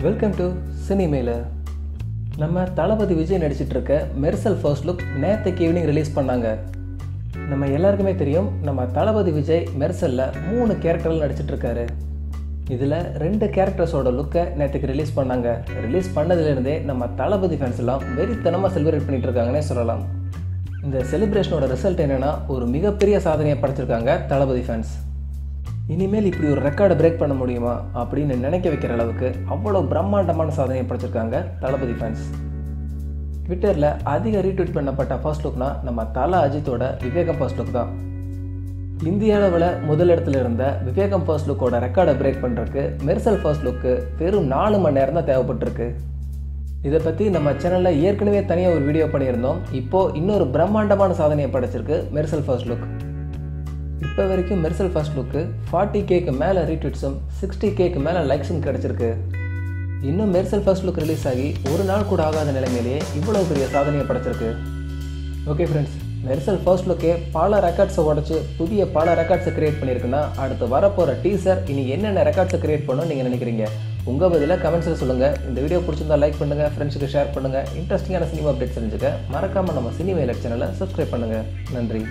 Welcome to சினிமேல. நம்ம தளபதி விஜய் நடிச்சிட்டு இருக்க மெர்சல் ஃபர்ஸ்ட் லுக் நேற்றுக்கு ஈவினிங் ரிலீஸ் பண்ணாங்க. நம்ம எல்லாருக்குமே தெரியும், நம்ம தளபதி விஜய் மெர்சலில் 3 கேரக்டரில் நடிச்சிட்டு இருக்காரு. இதில் 2 கேரக்டர்ஸோட லுக்கை நேற்றுக்கு ரிலீஸ் பண்ணாங்க. ரிலீஸ் பண்ணதுலேருந்தே நம்ம தளபதி ஃபேன்ஸ் எல்லாம் வெறித்தனமாக செலிப்ரேட் பண்ணிட்டு இருக்காங்கன்னே சொல்லலாம். இந்த செலிப்ரேஷனோட ரிசல்ட் என்னென்னா, ஒரு மிகப்பெரிய சாதனையை படைச்சிருக்காங்க தளபதி ஃபேன்ஸ். இனிமேல் இப்படி ஒரு ரெக்கார்டை பிரேக் பண்ண முடியுமா அப்படின்னு நினைக்க வைக்கிற அளவுக்கு அவ்வளோ பிரம்மாண்டமான சாதனையை படைச்சிருக்காங்க தளபதி ஃபேன்ஸ். ட்விட்டரில் அதிக ரீட்வீட் பண்ணப்பட்ட ஃபர்ஸ்ட் லுக்னா நம்ம தல அஜித்தோட விவேகம் ஃபர்ஸ்ட் லுக் தான். இந்திய அளவில் முதலிடத்தில் இருந்த விவேகம் ஃபர்ஸ்ட் லுக்கோட ரெக்கார்டை பிரேக் பண்ணுறதுக்கு மெர்சல் ஃபர்ஸ்ட் லுக்கு வெறும் 4 மணி நேரம் தான் தேவைப்பட்டிருக்கு. இதை பற்றி நம்ம சேனலில் ஏற்கனவே தனியாக ஒரு வீடியோ பண்ணியிருந்தோம். இப்போது இன்னொரு பிரம்மாண்டமான சாதனையை படைச்சிருக்கு மெர்சல் ஃபர்ஸ்ட் லுக். இப்போ வரைக்கும் மெர்சல் ஃபர்ஸ்ட் லுக்கு 40Kக்கு மேலே ரீட்வீட்ஸும் 60Kக்கு மேலே லைக்ஸும் கிடச்சிருக்கு. இன்னும் மெர்சல் ஃபர்ஸ்ட் லுக் ரிலீஸ் ஆகி ஒரு நாள் கூட ஆகாத நிலைமையிலேயே இவ்வளோ பெரிய சாதனையை படைச்சிருக்கு. ஓகே ஃப்ரெண்ட்ஸ், மெர்சல் ஃபர்ஸ்ட் லுக்கே பல ரெக்கார்ட்ஸை உடச்சி புதிய பல ரெக்கார்ட்ஸை கிரியேட் பண்ணியிருக்குன்னா, அடுத்து வரப்போகிற டீசர் இனி என்னென்ன ரெக்கார்ட்ஸை கிரியேட் பண்ணணும்னு நீங்கள் நினைக்கிறீங்க? உங்கள் பதிலாக கமெண்ட்ஸில் சொல்லுங்கள். இந்த வீடியோ பிடிச்சிருந்தா லைக் பண்ணுங்கள், ஃப்ரெண்ட்ஸுக்கு ஷேர் பண்ணுங்கள். இன்ட்ரெஸ்டிங்கான சினிமா அப்டேட்ஸ் தெரிஞ்சுக்க மறக்காமல் நம்ம சினிமேல சேனலை சப்ஸ்கிரைப் பண்ணுங்கள். நன்றி.